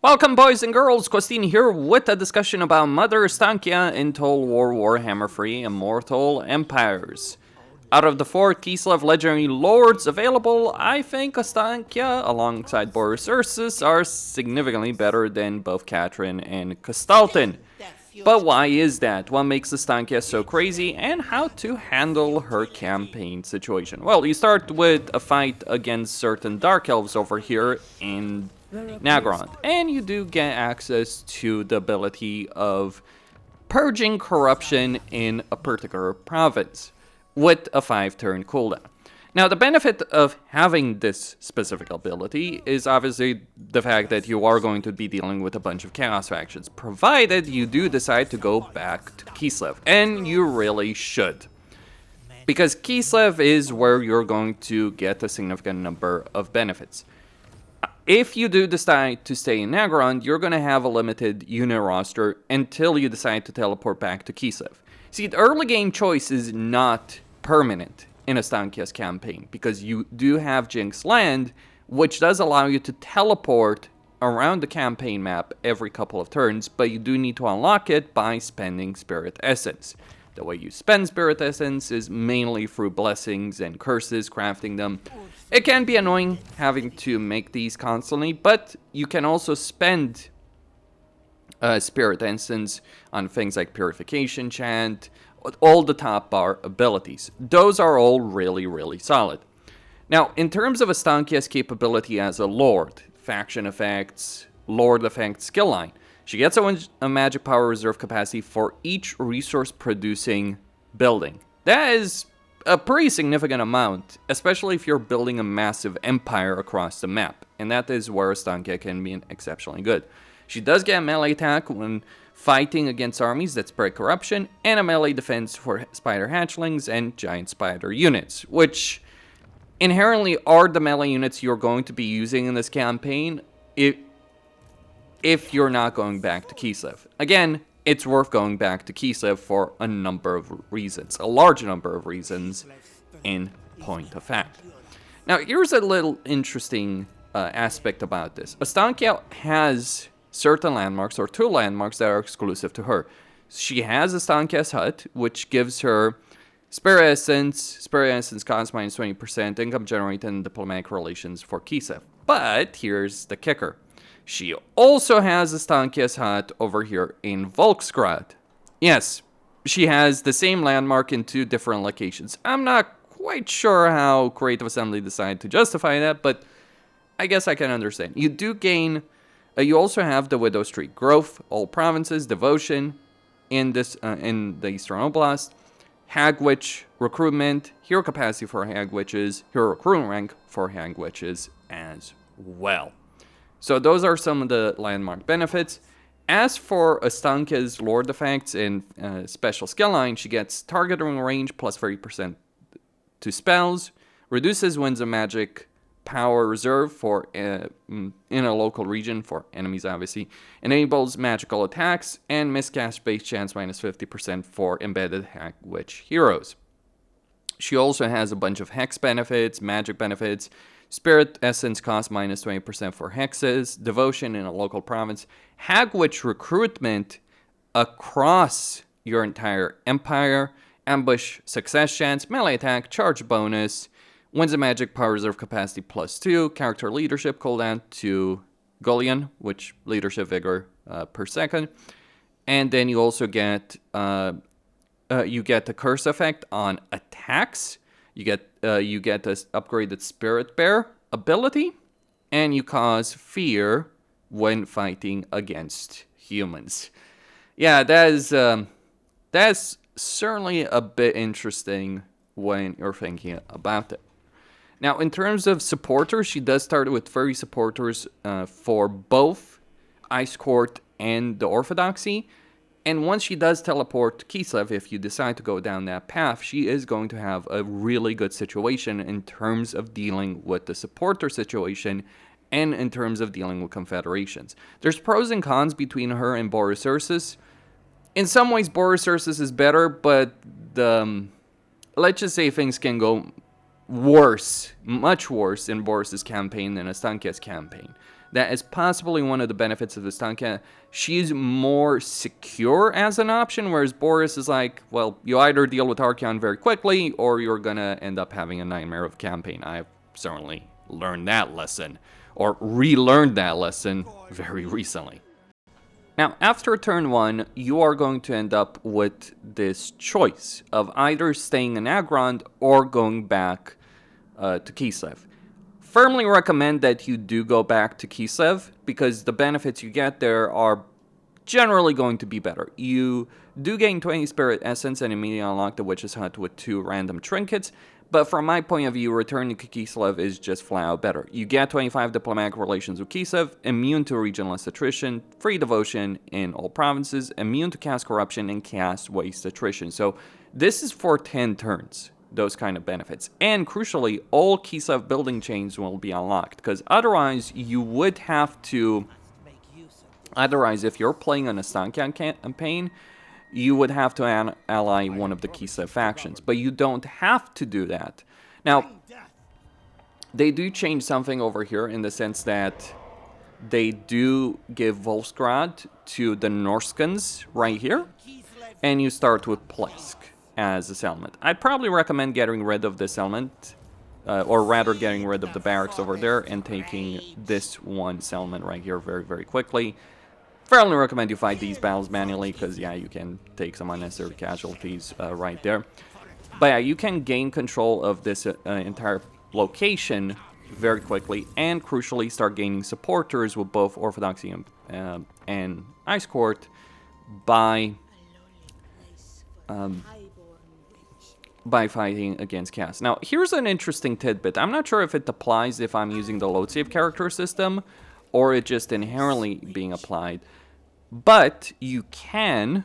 Welcome boys and girls, Costin here with a discussion about Mother Ostankya in Total War Warhammer 3 Immortal Empires. Out of the 4 Kislev legendary lords available, I think Ostankya alongside Boris Ursus are significantly better than both Katrin and Kostaltin. But why is that? What makes Ostankya so crazy, and how to handle her campaign situation? Well, you start with a fight against certain Dark Elves over here in Nagrand, and you do get access to the ability of purging corruption in a particular province with a 5-turn cooldown. Now, the benefit of having this specific ability is obviously the fact that you are going to be dealing with a bunch of Chaos factions, provided you do decide to go back to Kislev, and you really should. Because Kislev is where you're going to get a significant number of benefits. If you do decide to stay in Nagrand, you're going to have a limited unit roster until you decide to teleport back to Kislev. See, the early game choice is not permanent in Ostankya's campaign, because you do have Jinx Land, which does allow you to teleport around the campaign map every couple of turns, but you do need to unlock it by spending Spirit Essence. The way you spend Spirit Essence is mainly through blessings and curses, crafting them. It can be annoying having to make these constantly, but you can also spend Spirit Essence on things like Purification Chant, all the top bar abilities. Those are all really solid. Now, in terms of Ostankya's capability as a lord, faction effects, lord effect skill line, she gets a magic power reserve capacity for each resource producing building. That is a pretty significant amount, especially if you're building a massive empire across the map, and that is where Ostankya can be exceptionally good. She does get a melee attack when fighting against armies that spread corruption, and a melee defense for spider hatchlings and giant spider units, which inherently are the melee units you're going to be using in this campaign if you're not going back to Kislev. Again, it's worth going back to Kislev for a number of reasons, a large number of reasons in point of fact. Now, here's a little interesting aspect about this. Ostankya has certain landmarks, or 2 landmarks, that are exclusive to her. She has Ostankya's Hut, which gives her Spirit Essence. Spirit Essence costs minus 20% income generated in diplomatic relations for Kislev. But here's the kicker. She also has Ostankya's Hut over here in Volksgrad. Yes, she has the same landmark in 2 different locations. I'm not quite sure how Creative Assembly decided to justify that, but I guess I can understand. You do gain... you also have the Widow Street growth, all provinces, devotion in the Eastern Oblast, Hag Witch recruitment, hero capacity for Hag Witches, hero recruitment rank for Hag Witches as well. So those are some of the landmark benefits. As for Ostankya's Lord effects and special skill line, she gets targeting range plus 30% to spells, reduces winds of magic power reserve for in a local region for enemies, obviously, enables magical attacks, and miscast base chance minus 50% for embedded Hag Witch heroes. She also has a bunch of hex benefits, magic benefits, Spirit Essence cost minus 20% for hexes, devotion in a local province, Hag Witch recruitment across your entire empire, ambush success chance, melee attack, charge bonus, Winds of Magic power reserve capacity plus 2, character leadership cooldown to Gullion, which leadership vigor per second, and then you also get the curse effect on attacks. You get this upgraded Spirit Bear ability, and you cause fear when fighting against humans. Yeah, that's certainly a bit interesting when you're thinking about it. Now, in terms of supporters, she does start with 30 supporters for both Ice Court and the Orthodoxy. And once she does teleport to Kislev, if you decide to go down that path, she is going to have a really good situation in terms of dealing with the supporter situation and in terms of dealing with confederations. There's pros and cons between her and Boris Ursus. In some ways, Boris Ursus is better, but let's just say things can go worse, much worse in Boris's campaign than Ostankya's campaign. that is possibly one of the benefits of Ostankya. She's more secure as an option, whereas Boris is like, well, you either deal with Archeon very quickly, or you're gonna end up having a nightmare of campaign. I've certainly learned that lesson, or relearned that lesson very recently. Now, after turn 1, you are going to end up with this choice of either staying in Agrond or going back to Kislev. Firmly recommend that you do go back to Kislev, because the benefits you get there are generally going to be better. You do gain 20 Spirit Essence and immediately unlock the Witch's Hut with 2 random trinkets, but from my point of view, returning to Kislev is just flat out better. You get 25 diplomatic relations with Kislev, immune to regionless attrition, free devotion in all provinces, immune to cast corruption, and cast waste attrition. So this is for 10 turns. Those kind of benefits. And crucially, all Kislev building chains will be unlocked, because otherwise you would have to, otherwise if you're playing an Ostankya campaign, you would have to ally one of the Kislev factions, but you don't have to do that. Now, they do change something over here in the sense that they do give Volsgrad to the Norskans right here, and you start with Plesk as a settlement. I'd probably recommend getting rid of this settlement, or rather getting rid of the barracks over there and taking this one settlement right here very, very quickly. Fairly recommend you fight these battles manually, because yeah, you can take some unnecessary casualties right there. But yeah, you can gain control of this entire location very quickly, and crucially start gaining supporters with both Orthodoxy and Ice Court by fighting against Chaos. Now, here's an interesting tidbit. I'm not sure if it applies if I'm using the load save character system, or it just inherently being applied. But you can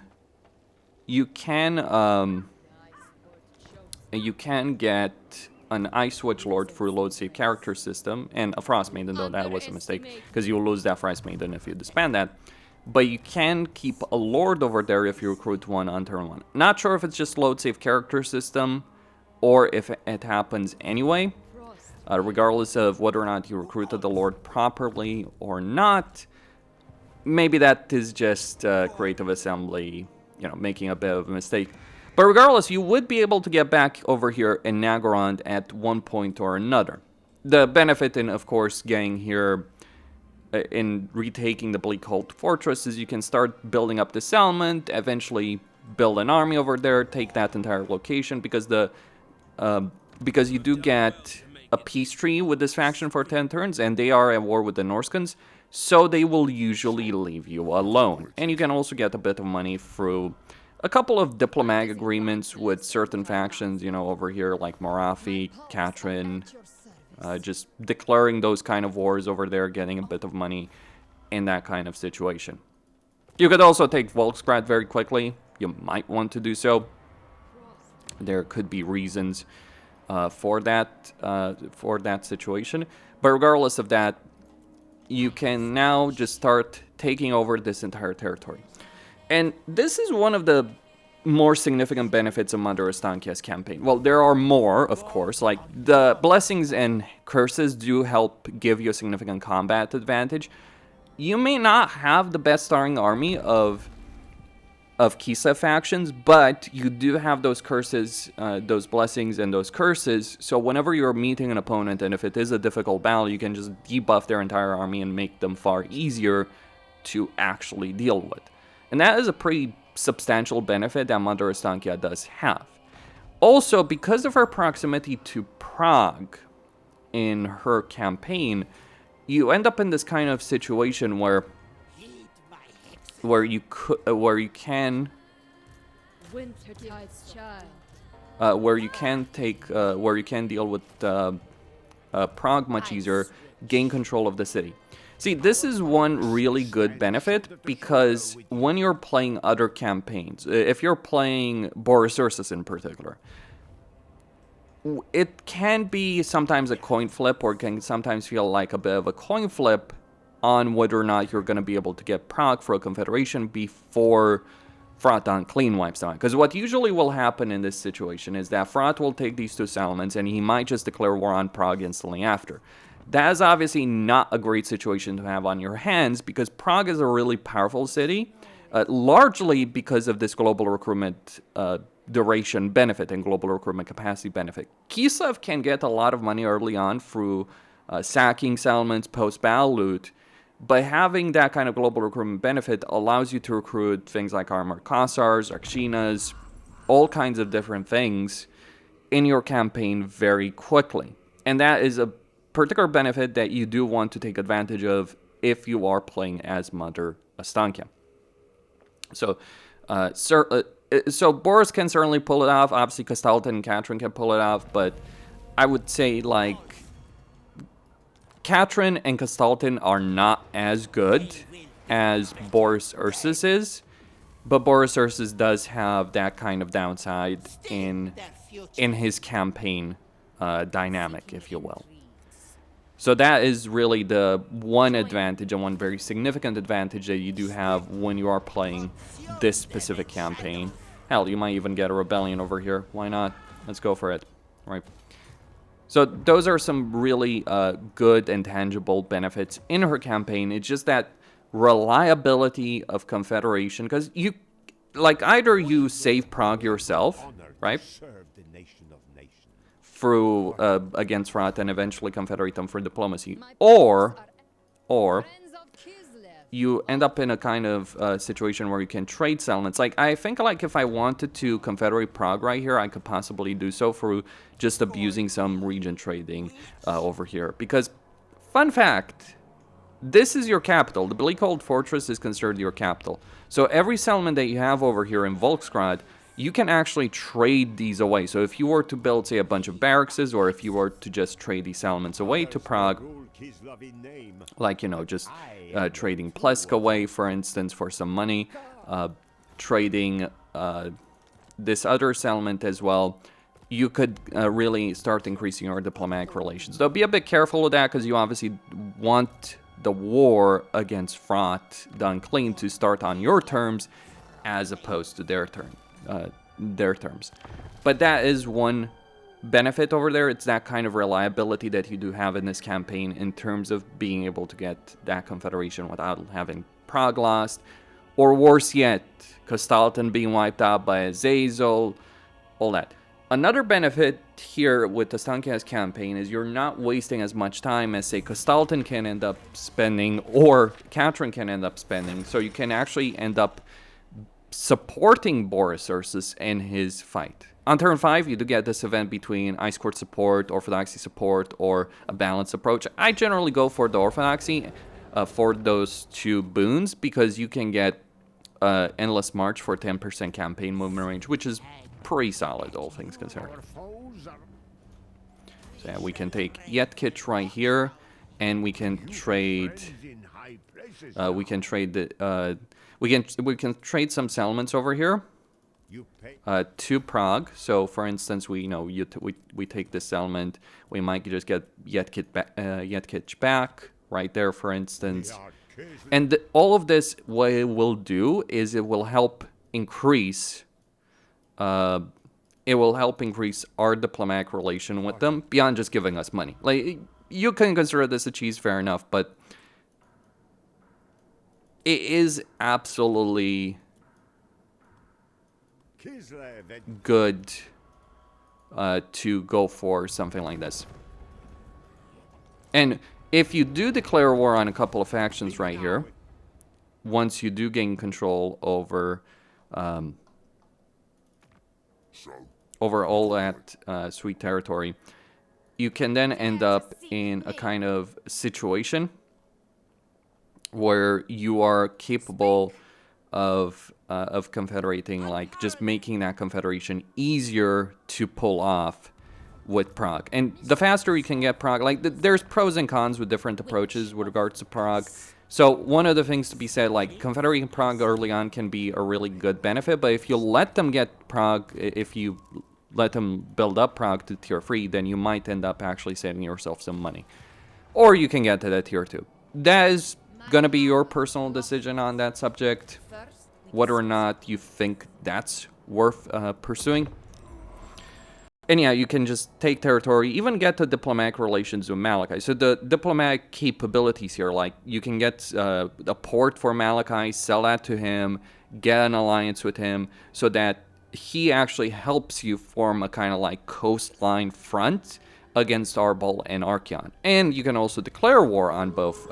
get an Ice Witch Lord through load save character system, and a Frost Maiden, though that was a mistake, because you will lose that Frost Maiden if you disband that. But you can keep a Lord over there if you recruit one on turn 1. Not sure if it's just load save character system, or if it happens anyway. Regardless of whether or not you recruited the Lord properly or not, maybe that is just creative assembly, you know, making a bit of a mistake. But regardless, you would be able to get back over here in Nagarond at one point or another. The benefit in, of course, getting here in retaking the Bleak Hold Fortress is you can start building up the settlement, eventually build an army over there, take that entire location, because you do get a peace tree with this faction for 10 turns, and they are at war with the Norskans, so they will usually leave you alone. And you can also get a bit of money through a couple of diplomatic agreements with certain factions, you know, over here, like Morathi, Katrin, just declaring those kind of wars over there, getting a bit of money in that kind of situation. You could also take Volksgrad very quickly. You might want to do so. There could be reasons for that situation. But regardless of that, you can now just start taking over this entire territory. And this is one of the more significant benefits of Mother Ostankya's campaign. Well, there are more, of course. Like, the blessings and curses do help give you a significant combat advantage. You may not have the best starting army of Kislev factions, but you do have those curses, those blessings and those curses, so whenever you're meeting an opponent, and if it is a difficult battle, you can just debuff their entire army and make them far easier to actually deal with. And that is a pretty substantial benefit that Mother Ostankya does have. Also, because of her proximity to Prague in her campaign, you end up in this kind of situation where you can deal with Prague much easier, gain control of the city. See, this is one really good benefit, because when you're playing other campaigns, if you're playing Boris Ursus in particular, it can be sometimes a coin flip, or can sometimes feel like a bit of a coin flip on whether or not you're going to be able to get Prague for a Confederation before Fratan clean wipes them out. Because what usually will happen in this situation is that Frat will take these two settlements, and he might just declare war on Prague instantly after. That is obviously not a great situation to have on your hands because Prague is a really powerful city, largely because of this global recruitment duration benefit and global recruitment capacity benefit. Kislev can get a lot of money early on through sacking settlements, post-battle loot, but having that kind of global recruitment benefit allows you to recruit things like armored Kossars, Akshinas, all kinds of different things in your campaign very quickly. And that is a particular benefit that you do want to take advantage of if you are playing as Mother Ostankya. So, so Boris can certainly pull it off. Obviously, Kastaltin and Katrin can pull it off, but I would say, like, Katrin and Kastaltin are not as good as Boris Ursus is, but Boris Ursus does have that kind of downside in his campaign dynamic, if you will. So that is really the one advantage and one very significant advantage that you do have when you are playing this specific campaign. Hell, you might even get a rebellion over here. Why not? Let's go for it. Right. So those are some really good and tangible benefits in her campaign. It's just that reliability of Confederation, because you, like, either you save Prague yourself, right, through against Rat and eventually confederate them for diplomacy, or you end up in a kind of situation where you can trade settlements. Like, I think, like, if I wanted to confederate Prague right here, I could possibly do so through just abusing some region trading over here. Because, fun fact, this is your capital. The Bleakhold Fortress is considered your capital. So every settlement that you have over here in Volksgrad, you can actually trade these away. So if you were to build, say, a bunch of barracks, or if you were to just trade these settlements away to Prague, like, you know, just trading Plesk away, for instance, for some money, trading this other settlement as well, you could really start increasing your diplomatic relations. Though be a bit careful with that, because you obviously want the war against Frot done clean to start on your terms as opposed to their terms. But that is one benefit over there. It's that kind of reliability that you do have in this campaign in terms of being able to get that confederation without having Prague lost, or worse yet, Kastaltin being wiped out by Azazel, all that. Another benefit here with Ostankya's campaign is you're not wasting as much time as, say, Kastaltin can end up spending or Katrin can end up spending, so you can actually end up supporting Boris Ursus in his fight. On turn 5, you do get this event between Ice Court support, Orthodoxy support, or a balanced approach. I generally go for the Orthodoxy for those two boons, because you can get Endless March for 10% campaign movement range, which is pretty solid, all things considered. So yeah, we can take Yetkich right here, and we can trade. We can trade some settlements over here to Prague. So, for instance, we take this settlement. We might just get Yetkich back right there, for instance. And all of this, what it will do is it will help increase. It will help increase our diplomatic relation with them beyond just giving us money. Like, you can consider this a cheese, fair enough, but it is absolutely good to go for something like this. And if you do declare war on a couple of factions right here, once you do gain control over over all that sweet territory, you can then end up in a kind of situation where you are capable of confederating, like just making that confederation easier to pull off with Prague. And the faster you can get Prague, like there's pros and cons with different approaches with regards to Prague. So one of the things to be said, like confederating Prague early on can be a really good benefit, but if you let them get Prague, if you let them build up Prague to tier 3, then you might end up actually saving yourself some money. Or you can get to that tier 2. That is going to be your personal decision on that subject, whether or not you think that's worth pursuing. And yeah, you can just take territory, even get to diplomatic relations with Malachi. So the diplomatic capabilities here, like you can get a port for Malachi, sell that to him, get an alliance with him, so that he actually helps you form a kind of like coastline front against Arbol and Archeon. And you can also declare war on both.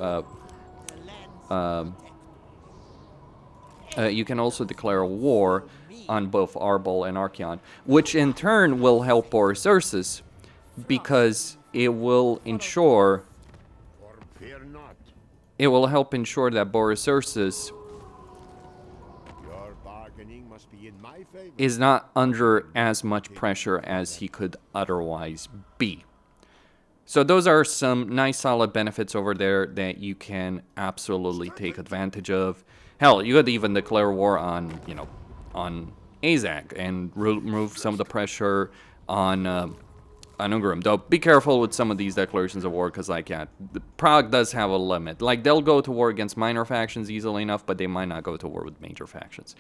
You can also declare a war on both Arbol and Archeon, which in turn will help Boris Ursus, because it will ensure that Boris Ursus is not under as much pressure as he could otherwise be. So those are some nice solid benefits over there that you can absolutely take advantage of. Hell, you could even declare war on, you know, on Azak and remove some of the pressure on Ungrim. Though be careful with some of these declarations of war, because like, yeah, Prague does have a limit. Like, they'll go to war against minor factions easily enough, but they might not go to war with major factions.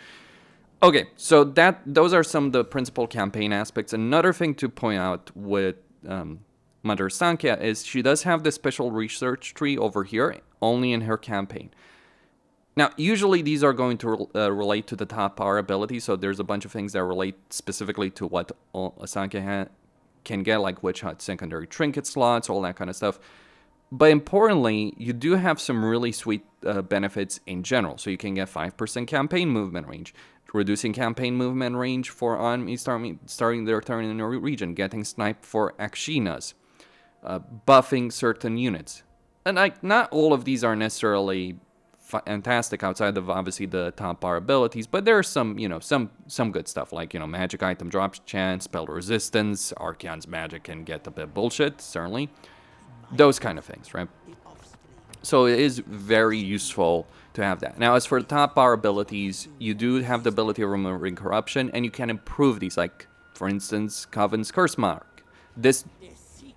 Okay, so those are some of the principal campaign aspects. Another thing to point out with Mother Ostankya is she does have this special research tree over here, only in her campaign. Now, usually these are going to relate to the top power ability, so there's a bunch of things that relate specifically to what Ostankya can get, like Witch Hunt, secondary trinket slots, all that kind of stuff. But importantly, you do have some really sweet benefits in general. So you can get 5% campaign movement range, reducing campaign movement range for enemies starting their turn in a region, getting sniped for Akshinas, buffing certain units. And like, not all of these are necessarily fantastic outside of obviously the top bar abilities, but there's some, you know, some good stuff, like, you know, magic item drops chance, spell resistance, Archeon's magic can get a bit bullshit, certainly. Those kind of things, right? So it is very useful to have that. Now, as for the top bar abilities, you do have the ability of removing corruption, and you can improve these, like, for instance, Coven's Curse Mark. This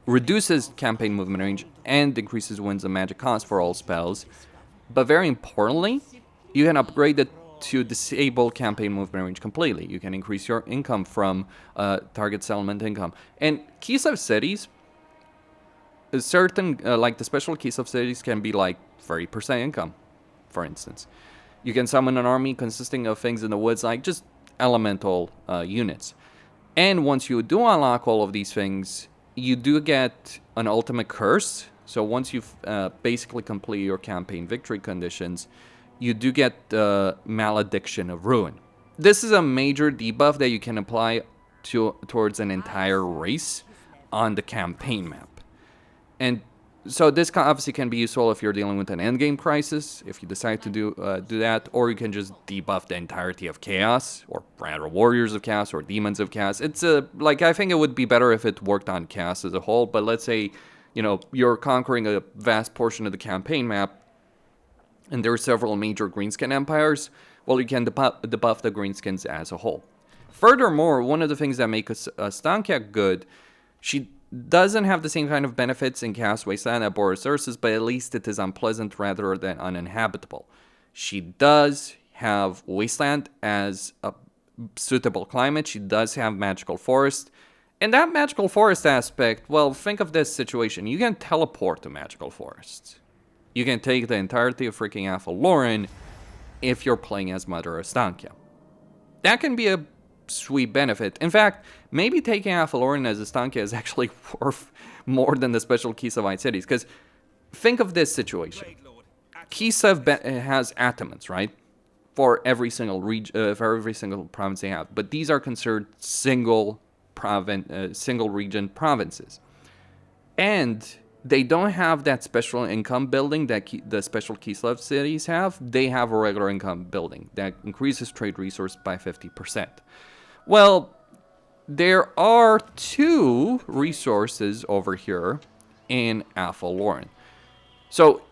reduces campaign movement range and increases wins and magic cost for all spells. But very importantly, you can upgrade it to disable campaign movement range completely. You can increase your income from target settlement income. And Kislev cities, certain, like the special Kislev cities can be like 30% income, for instance. You can summon an army consisting of things in the woods, like just elemental units. And once you do unlock all of these things, you do get an ultimate curse. So once you've basically complete your campaign victory conditions, you do get the Malediction of Ruin. This is a major debuff that you can apply towards an entire race on the campaign map. And so this obviously can be useful if you're dealing with an endgame crisis, if you decide to do that, or you can just debuff the entirety of Chaos, or rather Warriors of Chaos, or Demons of Chaos. It's like, I think it would be better if it worked on Chaos as a whole, but let's say, you know, you're conquering a vast portion of the campaign map, and there are several major greenskin empires, well, you can debuff the greenskins as a whole. Furthermore, one of the things that makes Ostankya good, she doesn't have the same kind of benefits in Chaos Wasteland that Boris Ursus, but at least it is unpleasant rather than uninhabitable. She does have Wasteland as a suitable climate. She does have Magical Forest. And that Magical Forest aspect, well, think of this situation. You can teleport to Magical Forests. You can take the entirety of freaking Lorem if you're playing as Mother Ostankya. That can be a sweet benefit. In fact, maybe taking Lorem as Ostankya is actually worth more than the special Kislevite cities. Because think of this situation. Kislev has atomins, right? For every single province they have. But these are considered single region provinces. And they don't have that special income building that the special Kislev cities have. They have a regular income building that increases trade resource by 50%. Well, there are two resources over here in Lorem. So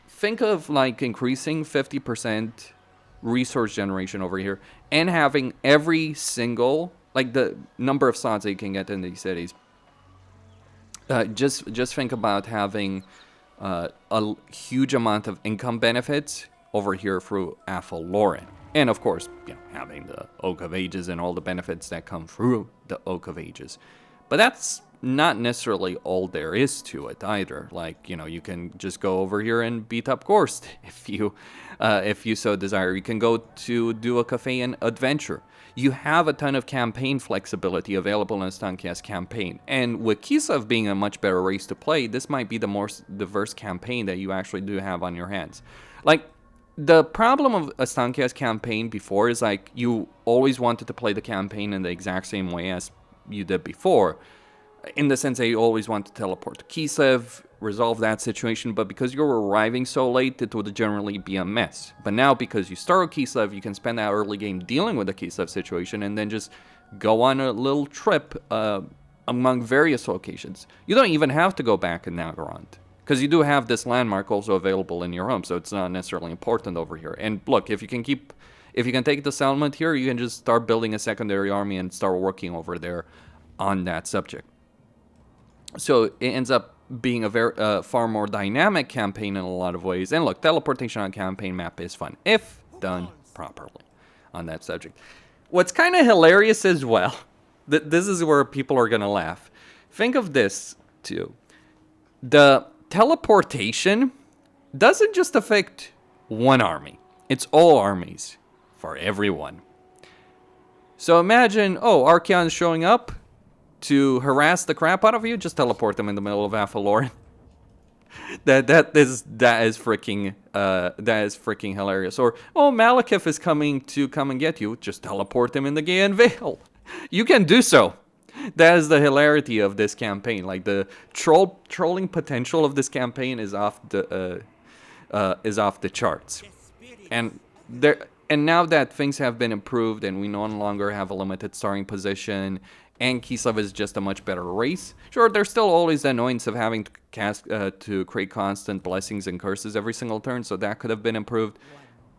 think of like increasing 50% resource generation over here and having every single, like the number of slots that you can get in these cities. Just think about having a huge amount of income benefits over here through Lorem. And of course, you know, having the Oak of Ages and all the benefits that come through the Oak of Ages. But that's not necessarily all there is to it either. Like, you know, you can just go over here and beat up Gorst if you so desire. You can go to do a cafe and adventure. You have a ton of campaign flexibility available in Ostankya's campaign. And with Kislev being a much better race to play, this might be the more diverse campaign that you actually do have on your hands. Like, the problem of Ostankya's campaign before is, like, you always wanted to play the campaign in the exact same way as you did before. In the sense that you always want to teleport to Kislev, resolve that situation, but because you're arriving so late, it would generally be a mess. But now, because you start with Kislev, you can spend that early game dealing with the Kislev situation, and then just go on a little trip among various locations. You don't even have to go back in Nagarand, because you do have this landmark also available in your home, so it's not necessarily important over here. And look, if you can take the settlement here, you can just start building a secondary army and start working over there on that subject. So it ends up being a very far more dynamic campaign in a lot of ways. And look, teleportation on a campaign map is fun, if done properly on that subject. What's kind of hilarious as well, this is where people are going to laugh. Think of this, too. The teleportation doesn't just affect one army. It's all armies for everyone. So imagine, oh, Archeon's showing up to harass the crap out of you, just teleport them in the middle of Lorem. that is freaking hilarious. Or, oh, Malekith is coming to come and get you, just teleport him in the Gaian Vale. You can do so. That is the hilarity of this campaign. Like, the trolling potential of this campaign is off the charts. And now that things have been improved and we no longer have a limited starting position, and Kislev is just a much better race. Sure, there's still always the annoyance of having to cast to create constant blessings and curses every single turn, so that could have been improved.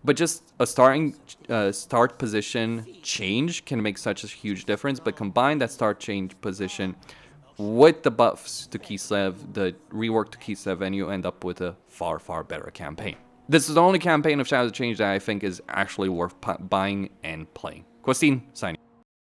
But just a start position change can make such a huge difference. But combine that start change position with the buffs to Kislev, the rework to Kislev, and you end up with a far, far better campaign. This is the only campaign of Shadow Change that I think is actually worth buying and playing. Questine, signing.